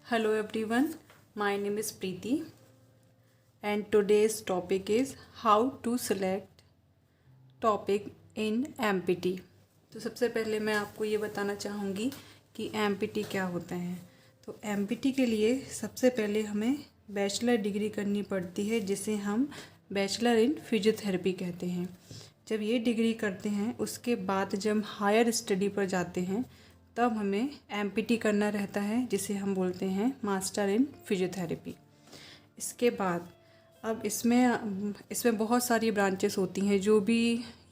Hello everyone, my name is Preeti and today's topic is how to select topic in MPT। तो सबसे पहले मैं आपको ये बताना चाहूँगी कि MPT क्या होता है। तो MPT के लिए सबसे पहले हमें बैचलर डिग्री करनी पड़ती है जिसे हम बैचलर इन फिजियोथेरेपी कहते हैं। जब ये डिग्री करते हैं उसके बाद जब हायर स्टडी पर जाते हैं तब हमें MPT करना रहता है जिसे हम बोलते हैं मास्टर इन फिजियोथेरेपी। इसके बाद अब इसमें बहुत सारी ब्रांचेस होती हैं। जो भी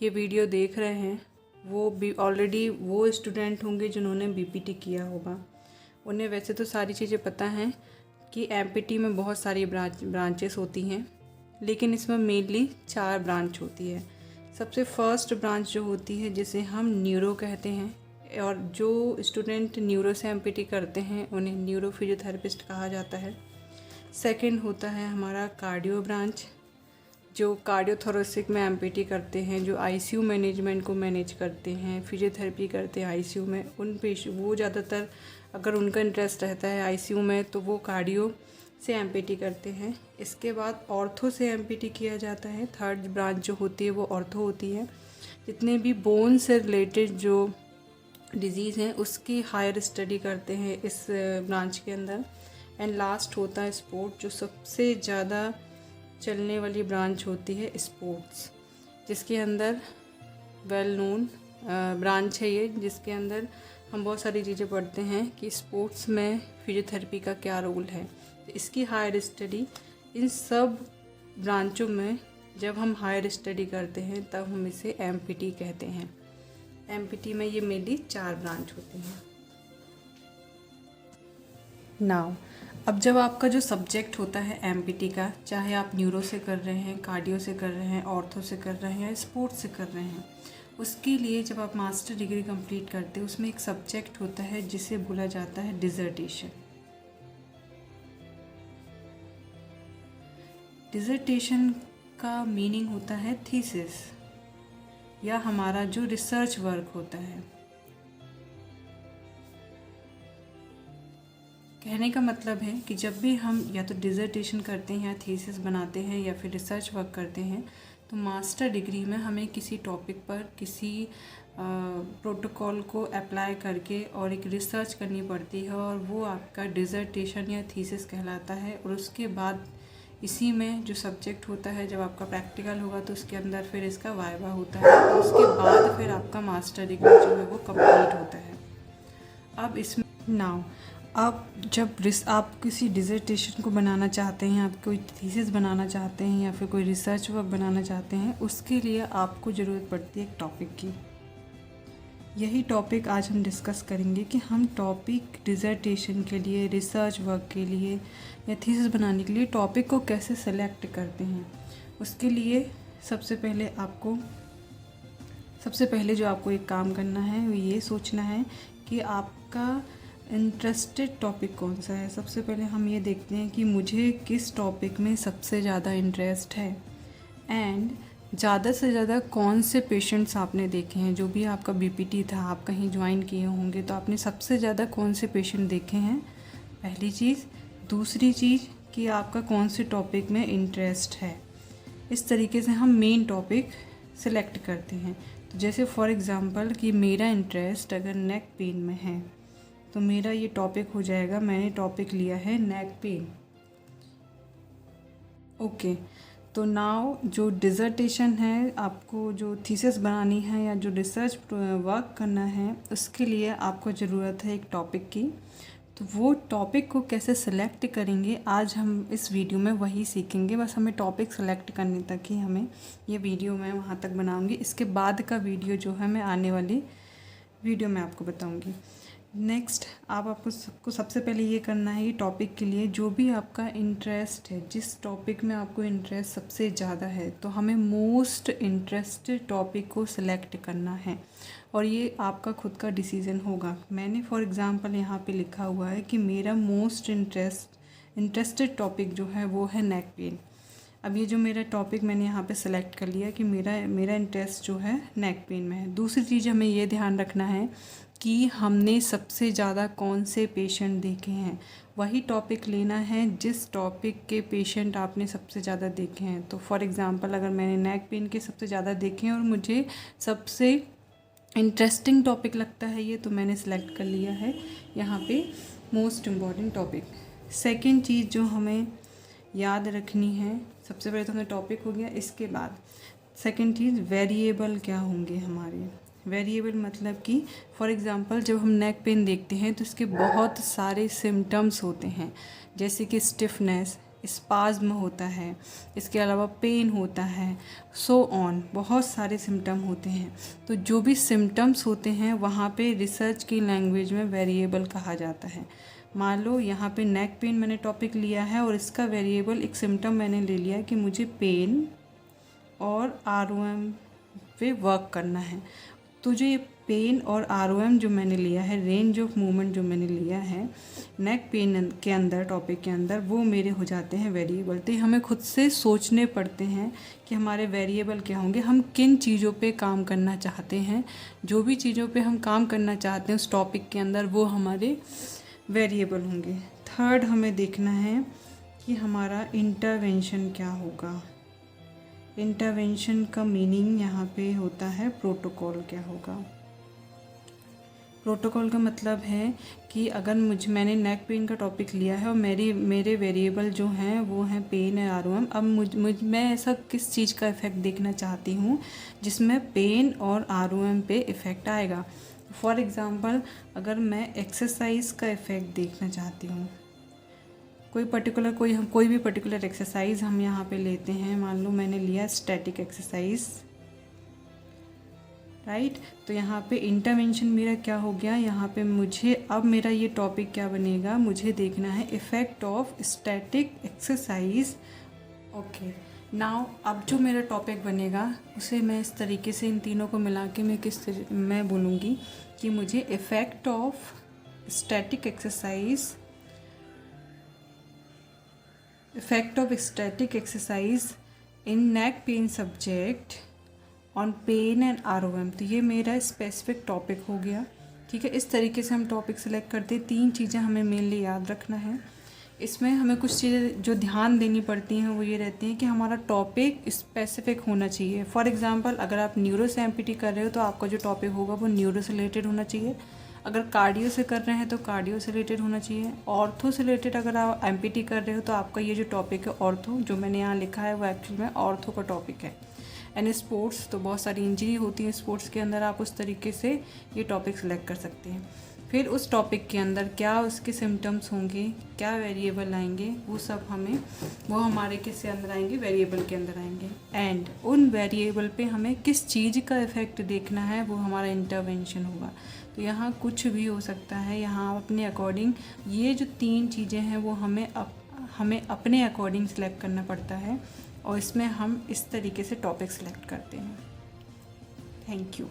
ये वीडियो देख रहे हैं वो भी ऑलरेडी वो स्टूडेंट होंगे जिन्होंने BPT किया होगा। उन्हें वैसे तो सारी चीज़ें पता हैं कि MPT में बहुत सारी ब्रांचेस होती हैं, लेकिन इसमें मेनली 4 ब्रांच होती है। सबसे फर्स्ट ब्रांच जो होती है जिसे हम न्यूरो कहते हैं, और जो स्टूडेंट न्यूरो से MPT करते हैं उन्हें न्यूरो फिजियोथेरेपिस्ट कहा जाता है। सेकंड होता है हमारा कार्डियो ब्रांच, जो कार्डियोथोरेसिक में MPT करते हैं, जो ICU मैनेजमेंट को मैनेज करते हैं, फिजियोथेरेपी करते हैं ICU में। वो ज़्यादातर अगर उनका इंटरेस्ट रहता है ICU में तो वो कार्डियो से MPT करते हैं। इसके बाद ऑर्थो से MPT किया जाता है। थर्ड ब्रांच जो होती है वो ऑर्थो होती है। जितने भी बोन से रिलेटेड जो डिज़ीज़ हैं उसकी हायर स्टडी करते हैं इस ब्रांच के अंदर। एंड लास्ट होता है स्पोर्ट, जो सबसे ज़्यादा चलने वाली ब्रांच होती है स्पोर्ट्स, जिसके अंदर वेल नोन ब्रांच है ये, जिसके अंदर हम बहुत सारी चीज़ें पढ़ते हैं कि स्पोर्ट्स में फिजियोथेरेपी का क्या रोल है। तो इसकी हायर स्टडी इन सब ब्रांचों में जब हम हायर स्टडी करते हैं तब हम इसे MPT कहते हैं। MPT में ये मेनली 4 ब्रांच होती हैं। नाउ अब जब आपका जो सब्जेक्ट होता है MPT का, चाहे आप न्यूरो से कर रहे हैं, कार्डियो से कर रहे हैं, ऑर्थो से कर रहे हैं या स्पोर्ट्स से कर रहे हैं, उसके लिए जब आप मास्टर डिग्री कंप्लीट करते हैं उसमें एक सब्जेक्ट होता है जिसे बोला जाता है डिसर्टेशन। डिसर्टेशन का मीनिंग होता है थीसिस, या हमारा जो रिसर्च वर्क होता है। कहने का मतलब है कि जब भी हम या तो डिसर्टेशन करते हैं या थीसिस बनाते हैं या फिर रिसर्च वर्क करते हैं तो मास्टर डिग्री में हमें किसी टॉपिक पर किसी प्रोटोकॉल को अप्लाई करके और एक रिसर्च करनी पड़ती है, और वो आपका डिसर्टेशन या थीसिस कहलाता है। और उसके बाद इसी में जो सब्जेक्ट होता है, जब आपका प्रैक्टिकल होगा तो उसके अंदर फिर इसका वाइवा होता है, और उसके बाद फिर आपका मास्टर डिग्री जो है वो कंप्लीट होता है। अब इसमें अब जब आप किसी डिसर्टेशन को बनाना चाहते हैं, आप कोई थीसिस बनाना चाहते हैं या फिर कोई रिसर्च वर्क बनाना चाहते हैं, उसके लिए आपको ज़रूरत पड़ती है एक टॉपिक की। यही टॉपिक आज हम डिस्कस करेंगे कि हम टॉपिक डिसर्टेशन के लिए, रिसर्च वर्क के लिए या थीसिस बनाने के लिए टॉपिक को कैसे सेलेक्ट करते हैं। उसके लिए सबसे पहले जो आपको एक काम करना है वो ये सोचना है कि आपका इंटरेस्टेड टॉपिक कौन सा है। सबसे पहले हम ये देखते हैं कि मुझे किस टॉपिक में सबसे ज़्यादा इंटरेस्ट है, एंड ज़्यादा से ज़्यादा कौन से पेशेंट्स आपने देखे हैं। जो भी आपका BPT था, आप कहीं ज्वाइन किए होंगे तो आपने सबसे ज़्यादा कौन से पेशेंट देखे हैं, पहली चीज़। दूसरी चीज़ कि आपका कौन से टॉपिक में इंटरेस्ट है। इस तरीके से हम मेन टॉपिक सेलेक्ट करते हैं। तो जैसे फॉर एग्ज़ाम्पल कि मेरा इंटरेस्ट अगर नेक पेन में है तो मेरा ये टॉपिक हो जाएगा, मैंने टॉपिक लिया है नेक पेन। ओके, तो नाउ जो डिसर्टेशन है, आपको जो थीसिस बनानी है या जो रिसर्च वर्क करना है, उसके लिए आपको ज़रूरत है एक टॉपिक की। तो वो टॉपिक को कैसे सेलेक्ट करेंगे आज हम इस वीडियो में वही सीखेंगे। बस हमें टॉपिक सेलेक्ट करने तक ही हमें ये वीडियो मैं वहाँ तक बनाऊँगी। इसके बाद का वीडियो जो है मैं आने वाली वीडियो में आपको बताऊँगी। नेक्स्ट आपको सबसे पहले ये करना है कि टॉपिक के लिए जो भी आपका इंटरेस्ट है, जिस टॉपिक में आपको इंटरेस्ट सबसे ज़्यादा है, तो हमें मोस्ट इंटरेस्टेड टॉपिक को सिलेक्ट करना है, और ये आपका खुद का डिसीज़न होगा। मैंने फॉर एग्ज़ाम्पल यहाँ पे लिखा हुआ है कि मेरा मोस्ट इंटरेस्टेड टॉपिक जो है वो है नेक पेन। अब ये जो मेरा टॉपिक मैंने यहाँ पे सेलेक्ट कर लिया कि मेरा इंटरेस्ट जो है नेक पेन में है। दूसरी चीज़ हमें ये ध्यान रखना है कि हमने सबसे ज़्यादा कौन से पेशेंट देखे हैं, वही टॉपिक लेना है जिस टॉपिक के पेशेंट आपने सबसे ज़्यादा देखे हैं। तो फॉर एग्ज़ाम्पल अगर मैंने नेक पेन के सबसे ज़्यादा देखे हैं और मुझे सबसे इंटरेस्टिंग टॉपिक लगता है ये, तो मैंने सेलेक्ट कर लिया है यहाँ पे मोस्ट इम्पॉर्टेंट टॉपिक। सेकंड चीज़ जो हमें याद रखनी है, सबसे पहले तो हमें टॉपिक हो गया, इसके बाद सेकंड चीज़ वेरिएबल क्या होंगे हमारे। वेरिएबल मतलब कि फॉर एग्ज़ाम्पल जब हम नेक पेन देखते हैं तो इसके बहुत सारे सिम्टम्स होते हैं, जैसे कि स्टिफनेस, स्पाज्म होता है, इसके अलावा पेन होता है, सो ऑन, बहुत सारे सिम्टम होते हैं। तो जो भी सिम्टम्स होते हैं वहाँ पे रिसर्च की लैंग्वेज में वेरिएबल कहा जाता है। मान लो यहाँ पे नेक पेन मैंने टॉपिक लिया है और इसका वेरिएबल एक सिम्टम मैंने ले लिया कि मुझे पेन और ROM पे वर्क करना है। तो जो ये पेन और ROM जो मैंने लिया है, रेंज ऑफ मूवमेंट जो मैंने लिया है नेक पेन के अंदर, टॉपिक के अंदर, वो मेरे हो जाते हैं वेरिएबल। तो हमें खुद से सोचने पड़ते हैं कि हमारे वेरिएबल क्या होंगे, हम किन चीज़ों पे काम करना चाहते हैं। जो भी चीज़ों पे हम काम करना चाहते हैं उस टॉपिक के अंदर, वो हमारे वेरिएबल होंगे। थर्ड हमें देखना है कि हमारा इंटरवेंशन क्या होगा। इंटरवेंशन का मीनिंग यहाँ पे होता है प्रोटोकॉल क्या होगा। प्रोटोकॉल का मतलब है कि अगर मैंने नेक पेन का टॉपिक लिया है और मेरे वेरिएबल जो हैं वो हैं पेन और ROM। अब मैं ऐसा किस चीज़ का इफ़ेक्ट देखना चाहती हूँ जिसमें पेन और ROM पे इफ़ेक्ट आएगा। फॉर एग्ज़ाम्पल अगर मैं एक्सरसाइज का इफ़ेक्ट देखना चाहती हूँ, कोई भी पर्टिकुलर एक्सरसाइज हम यहाँ पे लेते हैं, मान लो मैंने लिया स्टैटिक एक्सरसाइज, राइट। तो यहाँ पे इंटरवेंशन मेरा क्या हो गया, यहाँ पे अब मेरा ये टॉपिक क्या बनेगा, मुझे देखना है effect of static exercise. Okay, now अब जो मेरा टॉपिक बनेगा उसे मैं इस तरीके से इन तीनों को मिला के मैं बोलूँगी कि मुझे effect of static exercise, effect of static exercise in neck pain subject on pain and ROM। तो ये मेरा स्पेसिफिक टॉपिक हो गया, ठीक है। इस तरीके से हम टॉपिक सेलेक्ट करते हैं। 3 चीज़ें हमें मेनली याद रखना है। इसमें हमें कुछ चीज़ें जो ध्यान देनी पड़ती हैं वो ये रहती हैं कि हमारा टॉपिक स्पेसिफिक होना चाहिए। फॉर एग्ज़ाम्पल अगर आप न्यूरो से MPT कर रहे हो तो आपका जो टॉपिक होगा वो न्यूरो से रिलेटेड होना चाहिए। अगर कार्डियो से कर रहे हैं तो कार्डियो से रिलेटेड होना चाहिए। ऑर्थो से रिलेटेड अगर आप MPT कर रहे हो तो आपका ये जो टॉपिक है ऑर्थो, जो मैंने यहाँ लिखा है वो एक्चुअल में ऑर्थो का टॉपिक है। एंड स्पोर्ट्स, तो बहुत सारी इंजरी होती है स्पोर्ट्स के अंदर, आप उस तरीके से ये टॉपिक सेलेक्ट कर सकते हैं। फिर उस टॉपिक के अंदर क्या उसके सिम्टम्स होंगे, क्या वेरिएबल आएंगे, वो हमारे किसके अंदर आएंगे, वेरिएबल के अंदर आएंगे। एंड उन वेरिएबल पे हमें किस चीज़ का इफ़ेक्ट देखना है, वो हमारा इंटरवेंशन होगा। तो यहाँ कुछ भी हो सकता है, यहाँ अपने अकॉर्डिंग ये जो 3 चीज़ें हैं वो हमें अपने अकॉर्डिंग सेलेक्ट करना पड़ता है और इसमें हम इस तरीके से टॉपिक सेलेक्ट करते हैं। Thank you.